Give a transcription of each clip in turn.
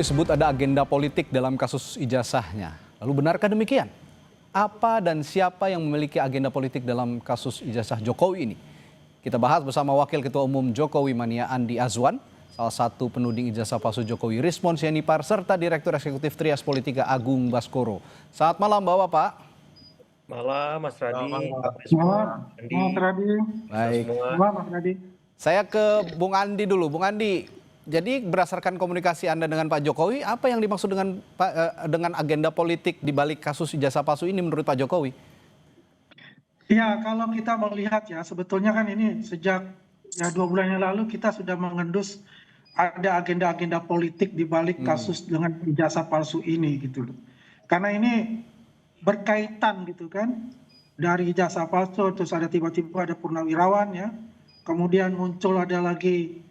Disebut ada agenda politik dalam kasus ijazahnya. Lalu benarkah demikian? Apa dan siapa yang memiliki agenda politik dalam kasus ijazah Jokowi ini? Kita bahas bersama Wakil Ketua Umum Jokowi Mania Andi Azwan, salah satu penuding ijazah palsu Jokowi Rismon Sianipar, serta Direktur Eksekutif Trias Politika Agung Baskoro. Selamat malam Bapak. Malam Mas Radi, Pak Malam, Andi, Mas Radi. Baik. semua. Malam, Mas Radi. Saya ke Bung Andi dulu. Bung Andi, jadi berdasarkan komunikasi Anda dengan Pak Jokowi, apa yang dimaksud dengan agenda politik di balik kasus ijazah palsu ini menurut Pak Jokowi? Ya, kalau kita melihat ya, sebetulnya kan ini sejak 2 bulan yang lalu kita sudah mengendus ada agenda-agenda politik di balik kasus dengan ijazah palsu ini gitu loh. Karena ini berkaitan gitu kan, dari ijazah palsu terus ada tiba-tiba ada purnawirawan ya, kemudian muncul ada lagi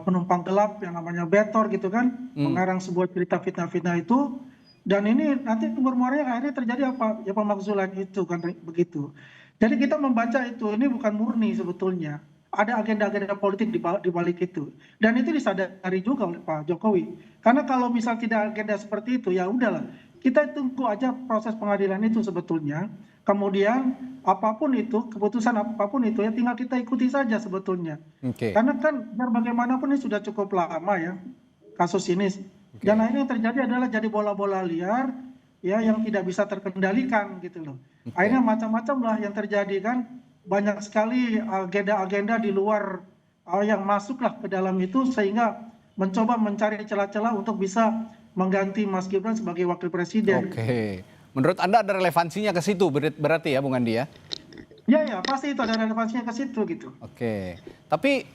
penumpang gelap yang namanya Betor gitu kan, mengarang sebuah cerita fitnah-fitnah itu, dan ini nanti bermuaranya akhirnya terjadi apa? Ya pemakzulan itu kan begitu. Jadi kita membaca itu, ini bukan murni sebetulnya. Ada agenda-agenda politik di balik itu. Dan itu disadari juga oleh Pak Jokowi. Karena kalau misal tidak agenda seperti itu, ya udahlah. Kita tunggu aja proses pengadilan itu sebetulnya. Kemudian apapun itu, keputusan apapun itu ya tinggal kita ikuti saja sebetulnya. Oke. Karena kan biar bagaimanapun ini sudah cukup lama ya kasus ini. Dan akhirnya yang terjadi adalah jadi bola-bola liar ya yang tidak bisa terkendalikan gitu loh. Akhirnya macam-macam lah yang terjadi kan. Banyak sekali agenda-agenda di luar yang masuklah ke dalam itu sehingga mencoba mencari celah-celah untuk bisa mengganti Mas Gibran sebagai wakil presiden. Oke. Menurut Anda ada relevansinya ke situ berarti ya Bung Andi ya? Ya, pasti itu ada relevansinya ke situ gitu. Oke. Tapi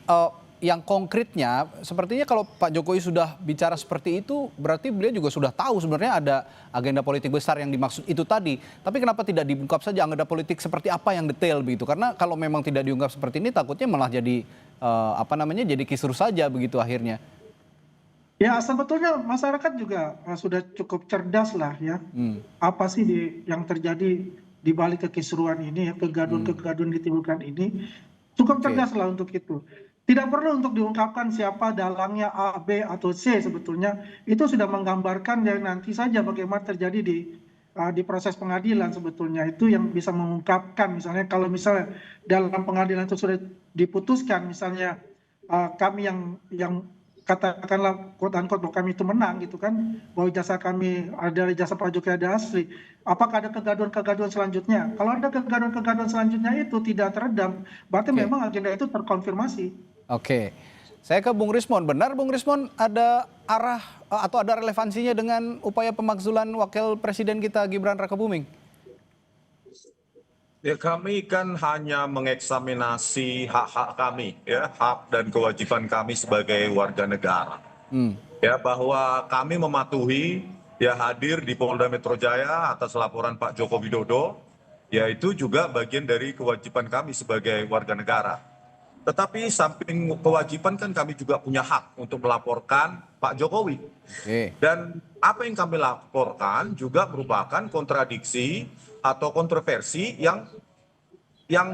yang konkretnya sepertinya kalau Pak Jokowi sudah bicara seperti itu berarti beliau juga sudah tahu sebenarnya ada agenda politik besar yang dimaksud itu tadi. Tapi kenapa tidak diungkap saja agenda politik seperti apa yang detail begitu? Karena kalau memang tidak diungkap seperti ini takutnya malah jadi jadi kisruh saja begitu akhirnya. Ya sebetulnya masyarakat juga sudah cukup cerdas lah ya. Apa sih yang terjadi di balik kekisruhan ini ya, kegaduhan-kegaduhan ditimbulkan ini. Cukup cerdas lah untuk itu. Tidak perlu untuk diungkapkan siapa dalangnya A, B, atau C sebetulnya. Itu sudah menggambarkan yang nanti saja bagaimana terjadi di proses pengadilan sebetulnya. Itu yang bisa mengungkapkan misalnya kalau misalnya dalam pengadilan itu sudah diputuskan misalnya kami yang katakanlah quote unquote bahwa kami itu menang gitu kan, bahwa ijazah kami ada ijazah Pak Jokowi ada asli. Apakah ada kegaduhan-kegaduhan selanjutnya? Kalau ada kegaduhan-kegaduhan selanjutnya itu tidak teredam, berarti memang agenda itu terkonfirmasi. Oke, saya ke Bung Rismon. Benar Bung Rismon ada arah atau ada relevansinya dengan upaya pemakzulan Wakil Presiden kita Gibran Rakabuming? Ya, kami kan hanya mengeksaminasi hak-hak kami, ya, hak dan kewajiban kami sebagai warga negara. Ya, bahwa kami mematuhi, ya hadir di Polda Metro Jaya atas laporan Pak Joko Widodo, yaitu juga bagian dari kewajiban kami sebagai warga negara. Tetapi samping kewajiban kan kami juga punya hak untuk melaporkan Pak Jokowi. Dan apa yang kami laporkan juga merupakan kontradiksi atau kontroversi yang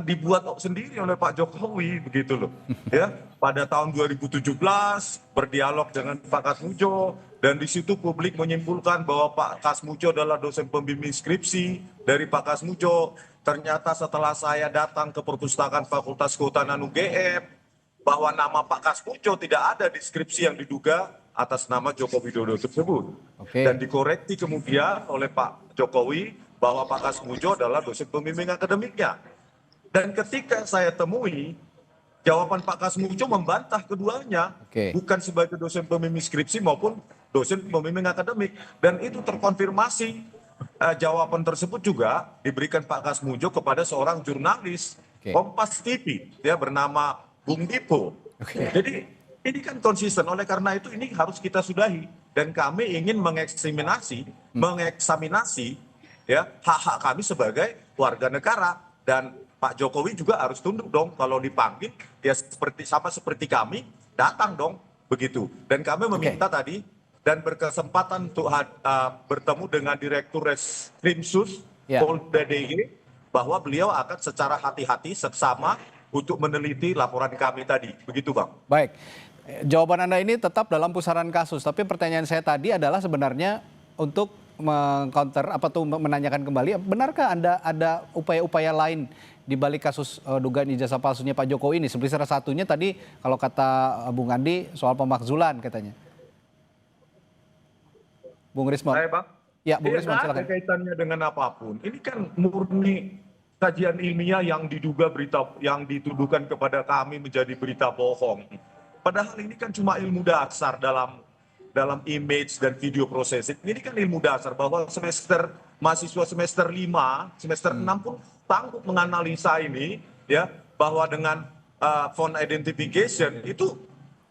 dibuat sendiri oleh Pak Jokowi begitu loh. Ya, pada tahun 2017 berdialog dengan Pak Kasmujo dan di situ publik menyimpulkan bahwa Pak Kasmujo adalah dosen pembimbing skripsi dari Pak Kasmujo. Ternyata setelah saya datang ke perpustakaan Fakultas Kehutanan UGM bahwa nama Pak Kasmujo tidak ada di skripsi yang diduga atas nama Joko Widodo tersebut. Dan dikoreksi kemudian oleh Pak Jokowi bahwa Pak Kasmujo adalah dosen pembimbing akademiknya. Dan ketika saya temui, jawaban Pak Kasmujo membantah keduanya, bukan sebagai dosen pembimbing skripsi maupun dosen pembimbing akademik. Dan itu terkonfirmasi, jawaban tersebut juga diberikan Pak Kasmujo kepada seorang jurnalis Kompas TV, ya, bernama Bung Dipo. Jadi ini kan konsisten, oleh karena itu ini harus kita sudahi. Dan kami ingin mengeksaminasi ya hak-hak kami sebagai warga negara. Dan Pak Jokowi juga harus tunduk dong kalau dipanggil ya sama seperti kami datang dong begitu. Dan kami meminta tadi dan berkesempatan untuk bertemu dengan Direktur Reskrimsus Polda DIY bahwa beliau akan secara hati-hati seksama untuk meneliti laporan kami tadi. Begitu Bang. Baik. Jawaban Anda ini tetap dalam pusaran kasus, tapi pertanyaan saya tadi adalah sebenarnya untuk meng-counter menanyakan kembali, benarkah ada upaya-upaya lain di balik kasus dugaan ijazah palsunya Pak Jokowi ini? Seperti salah satunya tadi kalau kata Bung Andi soal pemakzulan katanya. Bung Rismon. Saya, Bang. Ya, Bung Rismon, Nggak ada silakan. kaitannya dengan apapun. Ini kan murni kajian ilmiah yang diduga yang dituduhkan kepada kami menjadi berita bohong. Padahal ini kan cuma ilmu dasar dalam image dan video processing. Ini kan ilmu dasar bahwa mahasiswa semester 5, semester 6 pun sanggup menganalisa ini, ya, bahwa dengan font identification itu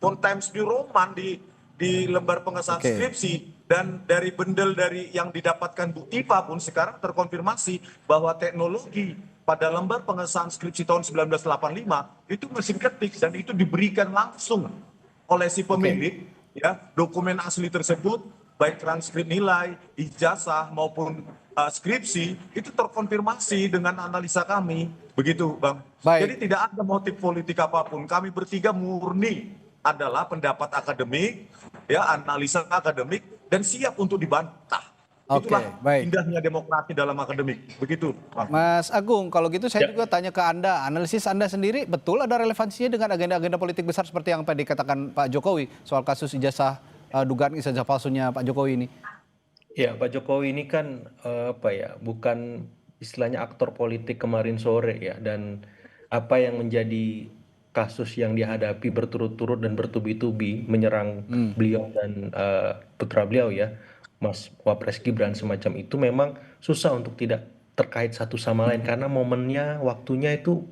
font Times New Roman di lembar pengesahan skripsi, dan dari bundle yang didapatkan Bu Tifa pun sekarang terkonfirmasi bahwa teknologi pada lembar pengesahan skripsi tahun 1985 itu mesin ketik dan itu diberikan langsung oleh si pemilik, ya, dokumen asli tersebut baik transkrip nilai, ijazah maupun skripsi itu terkonfirmasi dengan analisa kami, begitu Bang. Baik. Jadi tidak ada motif politik apapun. Kami bertiga murni adalah pendapat akademik, ya, analisa akademik, dan siap untuk dibantah. Oke, Itulah baik. indahnya demokrasi dalam akademik. Begitu, Bang. Mas Agung, kalau gitu saya juga tanya ke Anda, analisis Anda sendiri betul ada relevansinya dengan agenda-agenda politik besar seperti yang tadi dikatakan Pak Jokowi soal kasus ijazah dugaan ijazah palsunya Pak Jokowi ini? Ya, Pak Jokowi ini kan bukan istilahnya aktor politik kemarin sore ya, dan apa yang menjadi kasus yang dihadapi berturut-turut dan bertubi-tubi menyerang beliau dan putra beliau ya, Mas Wapres Gibran semacam itu memang susah untuk tidak terkait satu sama lain karena momennya, waktunya itu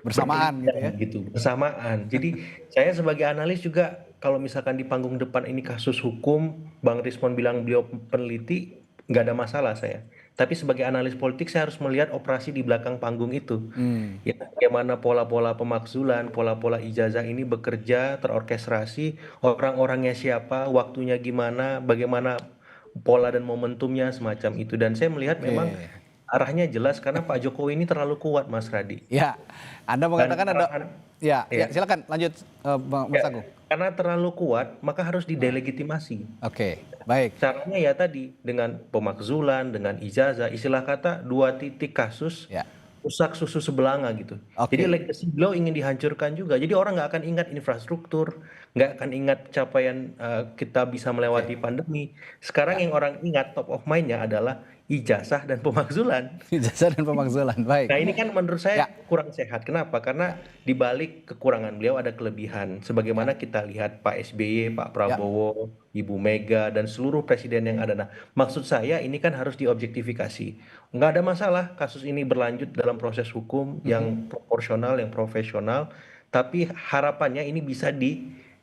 Bersamaan gitu ya? gitu, bersamaan. Jadi saya sebagai analis juga kalau misalkan di panggung depan ini kasus hukum, Bang Rismon bilang beliau peneliti, nggak ada masalah saya. Tapi sebagai analis politik saya harus melihat operasi di belakang panggung itu. Ya, bagaimana pola-pola pemakzulan, pola-pola ijazah ini bekerja, terorkestrasi, orang-orangnya siapa, waktunya gimana, bagaimana pola dan momentumnya semacam itu. Dan saya melihat memang arahnya jelas karena Pak Jokowi ini terlalu kuat, Mas Radi. Ya, Anda mengatakan ya, silakan lanjut Mas Agung. Karena terlalu kuat, maka harus didelegitimasi. Oke, baik. Caranya ya tadi dengan pemakzulan, dengan ijazah, istilah kata 2 titik kasus, rusak susu sebelanga gitu. Jadi legacy beliau ingin dihancurkan juga. Jadi orang nggak akan ingat infrastruktur, nggak akan ingat capaian kita bisa melewati pandemi. Sekarang yang orang ingat top of mind-nya adalah ijazah dan pemakzulan. Ijazah dan pemakzulan, baik. Nah ini kan menurut saya kurang sehat. Kenapa? Karena di balik kekurangan beliau ada kelebihan. Sebagaimana kita lihat Pak SBY, Pak Prabowo, Ibu Mega, dan seluruh presiden yang ada. Nah maksud saya ini kan harus diobjektifikasi. Nggak ada masalah kasus ini berlanjut dalam proses hukum yang proporsional, yang profesional. Tapi harapannya ini bisa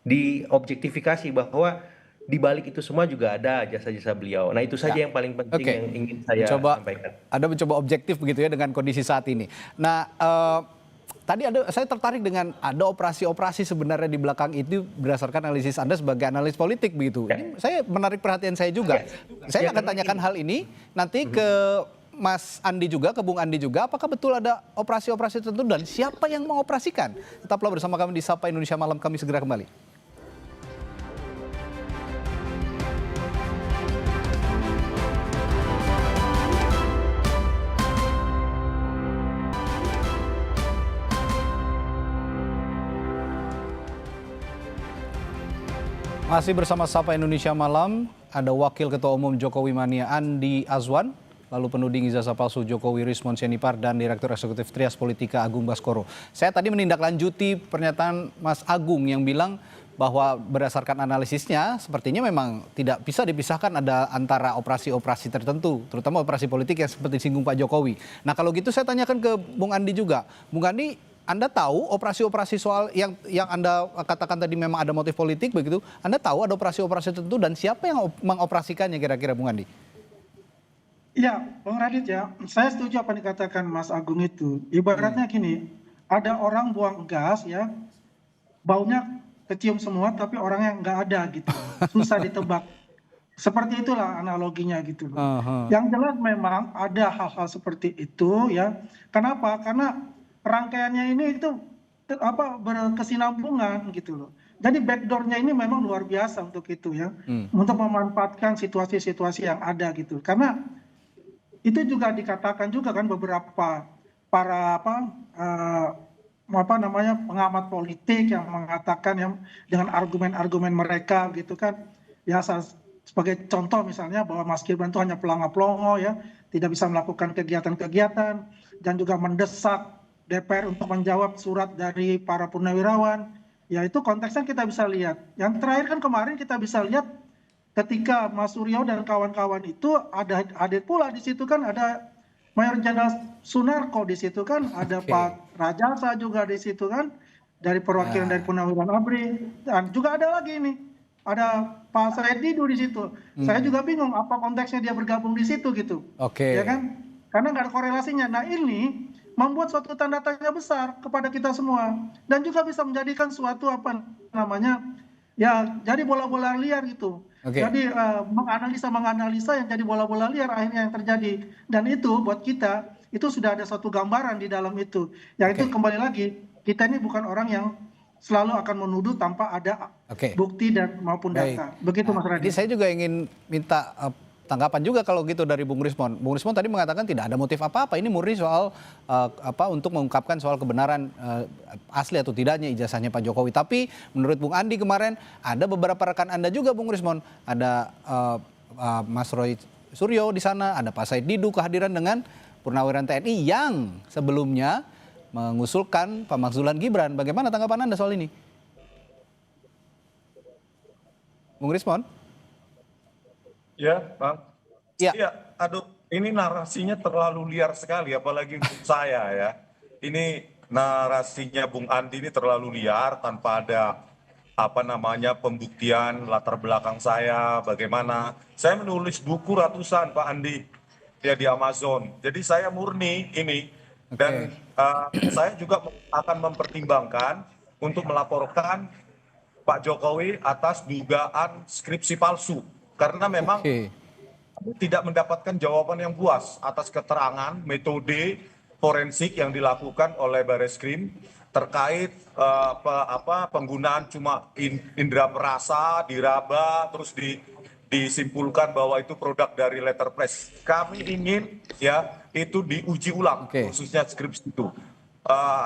diobjektifikasi bahwa di balik itu semua juga ada jasa-jasa beliau. Nah itu saja yang paling penting yang ingin saya sampaikan. Anda mencoba objektif begitu ya dengan kondisi saat ini. Nah tadi saya tertarik dengan ada operasi-operasi sebenarnya di belakang itu berdasarkan analisis Anda sebagai analis politik begitu. Ini saya menarik perhatian saya juga. Saya akan tanyakan hal ini nanti ke Mas Andi juga, ke Bung Andi juga, apakah betul ada operasi-operasi tertentu dan siapa yang mengoperasikan? Tetaplah bersama kami di Sapa Indonesia Malam, kami segera kembali. Masih bersama Sapa Indonesia Malam, ada Wakil Ketua Umum Jokowi Mania Andi Azwan, lalu penuding ijazah palsu Jokowi Rismon Sianipar, dan Direktur Eksekutif Trias Politika Agung Baskoro. Saya tadi menindaklanjuti pernyataan Mas Agung yang bilang bahwa berdasarkan analisisnya sepertinya memang tidak bisa dipisahkan ada antara operasi-operasi tertentu, terutama operasi politik yang seperti disinggung Pak Jokowi. Nah kalau gitu saya tanyakan ke Bung Andi juga. Bung Andi, Anda tahu operasi-operasi soal yang Anda katakan tadi memang ada motif politik begitu, Anda tahu ada operasi-operasi tertentu dan siapa yang mengoperasikannya kira-kira Bung Andi? Iya, Bung Radit ya, saya setuju apa yang dikatakan Mas Agung itu. Ibaratnya gini, ada orang buang gas ya, baunya kecium semua tapi orangnya nggak ada gitu, susah ditebak. Seperti itulah analoginya gitu. Yang jelas memang ada hal-hal seperti itu ya. Kenapa? Karena rangkaiannya ini itu berkesinambungan gitu loh. Jadi backdoor-nya ini memang luar biasa untuk itu ya, untuk memanfaatkan situasi-situasi yang ada gitu. Karena itu juga dikatakan juga kan beberapa para apa namanya pengamat politik yang mengatakan yang dengan argumen-argumen mereka gitu kan, ya sebagai contoh misalnya bahwa Mas Gibran itu hanya pelongo-pelongo ya, tidak bisa melakukan kegiatan-kegiatan, dan juga mendesak DPR untuk menjawab surat dari para purnawirawan. Ya itu konteksnya kita bisa lihat. Yang terakhir kan kemarin kita bisa lihat ketika Mas Suryo dan kawan-kawan itu ada hadir pula di situ kan, ada Mayor Jenderal Sunarko di situ kan, ada Oke. Pak Rajasa juga di situ kan, dari perwakilan dari Purnawirawan ABRI, dan juga ada lagi ini, ada Pak Said Didu di situ. Saya juga bingung apa konteksnya dia bergabung di situ gitu, Oke. ya kan? Karena nggak ada korelasinya. Nah ini membuat suatu tanda tanya besar kepada kita semua, dan juga bisa menjadikan suatu apa namanya ya jadi bola-bola liar gitu. Oke. Jadi menganalisa yang jadi bola-bola liar akhirnya yang terjadi, dan itu buat kita itu sudah ada suatu gambaran di dalam itu. Yang itu Oke. kembali lagi, kita ini bukan orang yang selalu akan menuduh tanpa ada Oke. bukti dan maupun Baik. data. Begitu Mas Jadi Raditya. saya juga ingin minta tanggapan juga kalau gitu dari Bung Rismon. Bung Rismon tadi mengatakan tidak ada motif apa-apa. Ini murni soal untuk mengungkapkan soal kebenaran asli atau tidaknya ijazahnya Pak Jokowi. Tapi menurut Bung Andi kemarin ada beberapa rekan Anda juga Bung Rismon. Ada Mas Roy Suryo di sana, ada Pak Said Didu kehadiran dengan Purnawirawan TNI yang sebelumnya mengusulkan pemakzulan Gibran. Bagaimana tanggapan Anda soal ini? Bung Rismon? Ya, Bang. Ya. Iya, aduh, ini narasinya terlalu liar sekali, apalagi untuk saya ya. Ini narasinya Bung Andi ini terlalu liar tanpa ada pembuktian latar belakang saya, bagaimana. Saya menulis buku ratusan Pak Andi ya di Amazon. Jadi saya murni ini dan saya juga akan mempertimbangkan untuk melaporkan Pak Jokowi atas dugaan skripsi palsu. Karena memang tidak mendapatkan jawaban yang puas atas keterangan metode forensik yang dilakukan oleh Bareskrim terkait penggunaan cuma indera perasa, diraba, terus disimpulkan bahwa itu produk dari letterpress. Kami ingin ya itu diuji ulang, khususnya skripsi itu.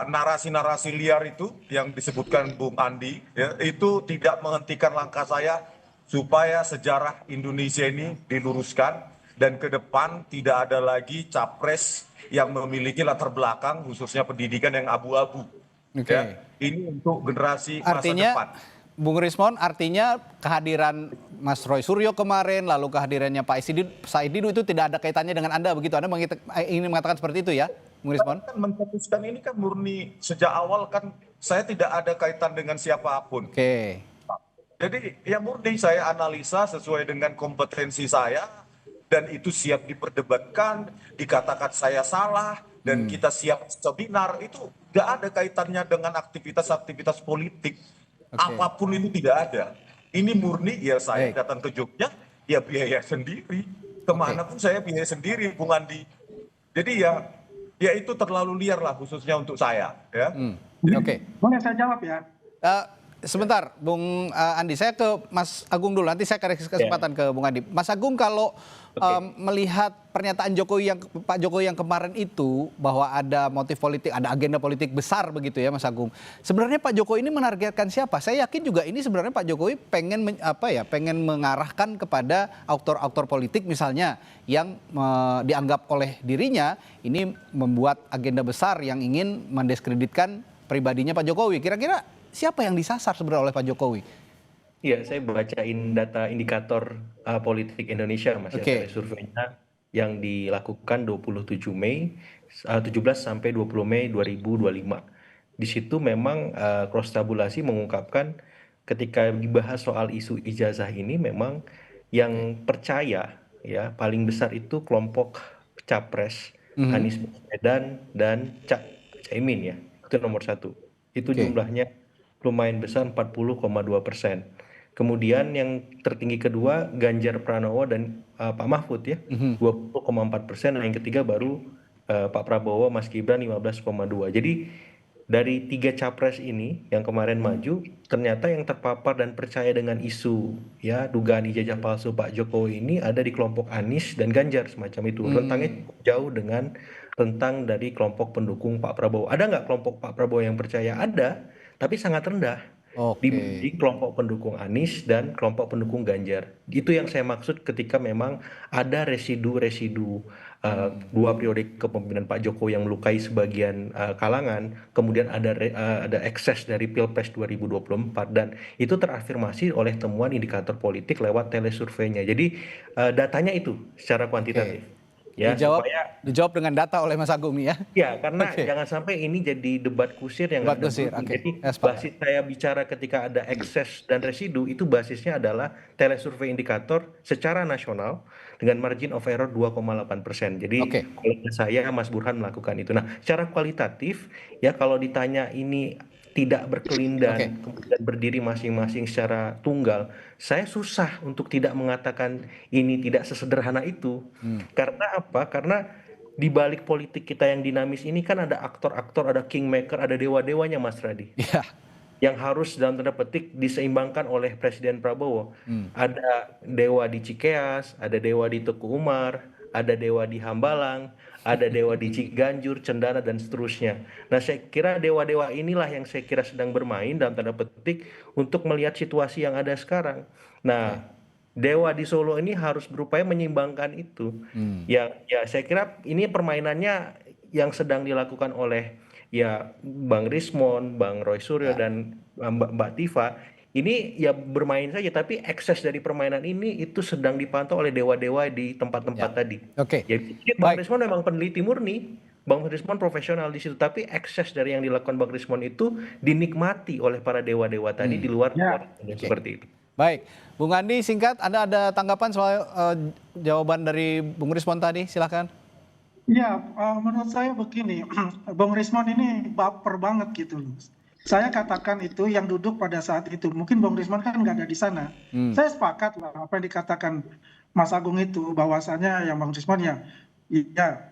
Narasi-narasi liar itu yang disebutkan Bung Andi ya, itu tidak menghentikan langkah saya supaya sejarah Indonesia ini diluruskan dan ke depan tidak ada lagi capres yang memiliki latar belakang khususnya pendidikan yang abu-abu. Ya, ini untuk generasi masa depan. Bung Rismon, artinya kehadiran Mas Roy Suryo kemarin, lalu kehadirannya Pak Said Didu itu tidak ada kaitannya dengan Anda begitu? Anda ingin mengatakan seperti itu ya, Bung Rismon? Kan mencetuskan ini kan murni sejak awal kan saya tidak ada kaitan dengan siapapun. Jadi ya murni saya analisa sesuai dengan kompetensi saya dan itu siap diperdebatkan, dikatakan saya salah dan kita siap seminar, itu tidak ada kaitannya dengan aktivitas-aktivitas politik. Apapun itu tidak ada. Ini murni ya saya datang ke Jogja ya biaya sendiri. Kemana pun saya biaya sendiri Bung Andi. Jadi ya itu terlalu liar lah khususnya untuk saya. Ya. Boleh saya jawab ya? Sebentar, Bung Andi, saya ke Mas Agung dulu. Nanti saya kasih kesempatan ke Bung Andi. Mas Agung, kalau melihat pernyataan Pak Jokowi yang kemarin itu bahwa ada motif politik, ada agenda politik besar begitu ya, Mas Agung. Sebenarnya Pak Jokowi ini menargetkan siapa? Saya yakin juga ini sebenarnya Pak Jokowi pengen mengarahkan kepada aktor-aktor politik misalnya yang dianggap oleh dirinya ini membuat agenda besar yang ingin mendiskreditkan pribadinya Pak Jokowi. Kira-kira siapa yang disasar sebenarnya oleh Pak Jokowi? Iya, saya bacain data indikator politik Indonesia, Mas, ya, surveinya yang dilakukan 27 Mei, 17 sampai 20 Mei 2025. Di situ memang cross tabulasi mengungkapkan ketika dibahas soal isu ijazah ini memang yang percaya ya paling besar itu kelompok capres Anies Baswedan dan Caimin ya, itu nomor 1. Itu jumlahnya lumayan besar 40,2%. Kemudian yang tertinggi kedua Ganjar Pranowo dan Pak Mahfud ya 20,4%. Yang ketiga baru Pak Prabowo Mas Gibran 15,2%. Jadi dari 3 capres ini yang kemarin maju, ternyata yang terpapar dan percaya dengan isu ya dugaan ijazah palsu Pak Jokowi ini ada di kelompok Anies dan Ganjar semacam itu. Rentangnya cukup jauh dengan rentang dari kelompok pendukung Pak Prabowo. Ada nggak kelompok Pak Prabowo yang percaya? Ada, tapi sangat rendah Oke. dibanding kelompok pendukung Anies dan kelompok pendukung Ganjar. Itu yang saya maksud ketika memang ada residu-residu dua periode kepemimpinan Pak Jokowi yang melukai sebagian kalangan, kemudian ada ekses dari Pilpres 2024 dan itu terafirmasi oleh temuan indikator politik lewat telesurveinya. Jadi datanya itu secara kuantitatif. Ya, Dijawab dengan data oleh Mas Agung nih ya. ya, karena Oke. jangan sampai ini jadi debat kusir yang Debat nggak ada kusir, bobot. oke. Jadi Ya, sepakat. basis saya bicara ketika ada ekses dan residu itu basisnya adalah telesurvei indikator secara nasional dengan margin of error 2,8%. Jadi Oke. kalau saya Mas Burhan melakukan itu. Nah, secara kualitatif ya kalau ditanya ini tidak berkelindan, kemudian berdiri masing-masing secara tunggal, saya susah untuk tidak mengatakan ini tidak sesederhana itu. Karena apa? Karena di balik politik kita yang dinamis ini kan ada aktor-aktor, ada kingmaker, ada dewa-dewanya Mas Radi. Ya. Yang harus dalam tanda petik diseimbangkan oleh Presiden Prabowo. Ada dewa di Cikeas, ada dewa di Teguh Umar, ada dewa di Hambalang, ada dewa di Ciganjur, Cendana, dan seterusnya. Nah, saya kira dewa-dewa inilah yang saya kira sedang bermain dalam tanda petik untuk melihat situasi yang ada sekarang. Nah, dewa di Solo ini harus berupaya menyeimbangkan itu. Ya, saya kira ini permainannya yang sedang dilakukan oleh ya Bang Rismon, Bang Roy Suryo, dan Mbak Tifa. Ini ya bermain saja, tapi ekses dari permainan ini itu sedang dipantau oleh dewa-dewa di tempat-tempat tadi. Oke. Jadi Bang Baik. Rismon memang peneliti murni, Bang Rismon profesional di situ, tapi ekses dari yang dilakukan Bang Rismon itu dinikmati oleh para dewa-dewa tadi di luar seperti itu. Baik, Bung Andi singkat, Anda ada tanggapan soal jawaban dari Bung Rismon tadi? Silakan. Ya, menurut saya begini, Bung Rismon ini baper banget gitu loh. Saya katakan itu yang duduk pada saat itu, mungkin Bung Rismon kan nggak ada di sana. Saya sepakat lah apa yang dikatakan Mas Agung itu, bahwasanya yang Bung Rismon ya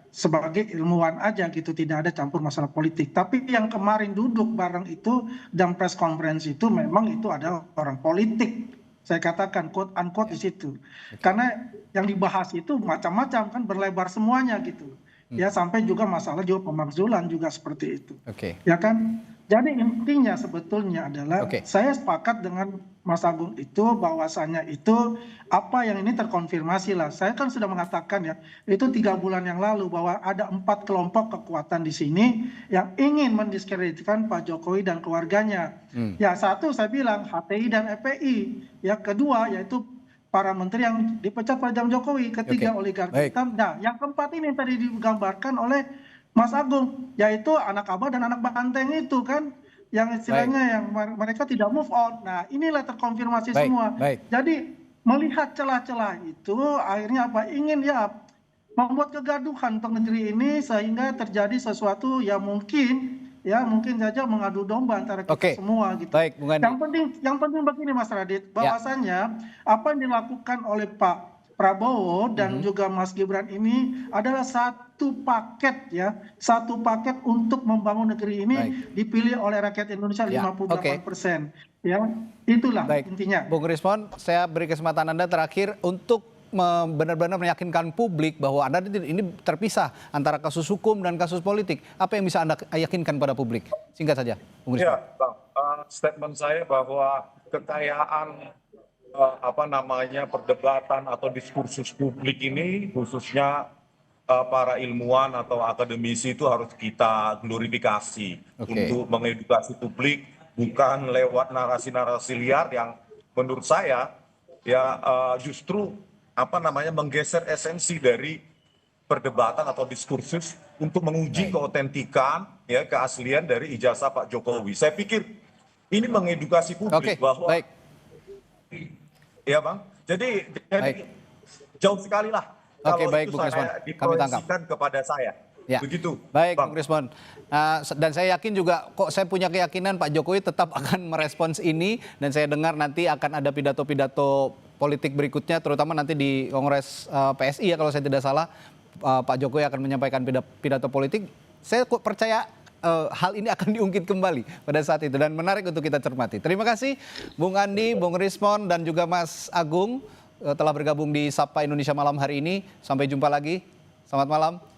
sebagai ilmuwan aja gitu, tidak ada campur masalah politik. Tapi yang kemarin duduk bareng itu dan press conference itu memang itu adalah orang politik. Saya katakan quote unquote di situ. Karena yang dibahas itu macam-macam kan, berlebar semuanya gitu. Ya sampai juga masalah juga pemakzulan juga seperti itu. Oke. Ya kan? Jadi intinya sebetulnya adalah saya sepakat dengan Mas Agung itu bahwasanya itu apa yang ini terkonfirmasi lah. Saya kan sudah mengatakan ya itu 3 bulan yang lalu bahwa ada 4 kelompok kekuatan di sini yang ingin mendiskreditkan Pak Jokowi dan keluarganya. Ya satu saya bilang HTI dan FPI. Ya kedua yaitu para menteri yang dipecat pada zaman Jokowi. Ketiga oligarki hitam. Nah yang keempat ini yang tadi digambarkan oleh Mas Agung, yaitu anak abah dan anak banteng itu kan, yang istilahnya yang mereka tidak move on. Nah inilah terkonfirmasi semua. Jadi melihat celah-celah itu akhirnya apa, ingin ya membuat kegaduhan untuk negeri ini sehingga terjadi sesuatu yang mungkin saja mengadu domba antara kita semua gitu. Baik, Bung Andi. Yang penting begini Mas Radit, bahwasanya apa yang dilakukan oleh Pak Prabowo dan juga Mas Gibran ini adalah satu paket untuk membangun negeri ini. Dipilih oleh rakyat Indonesia 58%. Ya, itulah intinya. Bung Rismon, saya beri kesempatan Anda terakhir untuk benar-benar meyakinkan publik bahwa Anda ini terpisah antara kasus hukum dan kasus politik. Apa yang bisa Anda yakinkan pada publik? Singkat saja, Bung Rismon. Ya, Bang. Statement saya bahwa kekayaan perdebatan atau diskursus publik ini khususnya para ilmuwan atau akademisi itu harus kita glorifikasi untuk mengedukasi publik, bukan lewat narasi-narasi liar yang menurut saya ya justru menggeser esensi dari perdebatan atau diskursus untuk menguji keotentikan ya keaslian dari ijazah Pak Jokowi. Saya pikir ini mengedukasi publik bahwa ya Bang, jadi jauh sekali lah kalau baik, itu Bung Rismon. saya diproyeksikan kepada saya. Ya. Begitu. Baik, Bang. Bung Rismon. Dan saya yakin juga, saya punya keyakinan Pak Jokowi tetap akan merespons ini, dan saya dengar nanti akan ada pidato-pidato politik berikutnya, terutama nanti di Kongres PSI ya kalau saya tidak salah, Pak Jokowi akan menyampaikan pidato politik. Saya percaya hal ini akan diungkit kembali pada saat itu dan menarik untuk kita cermati. Terima kasih Bung Andi, Bung Rismon dan juga Mas Agung telah bergabung di Sapa Indonesia Malam hari ini. Sampai jumpa lagi. Selamat malam.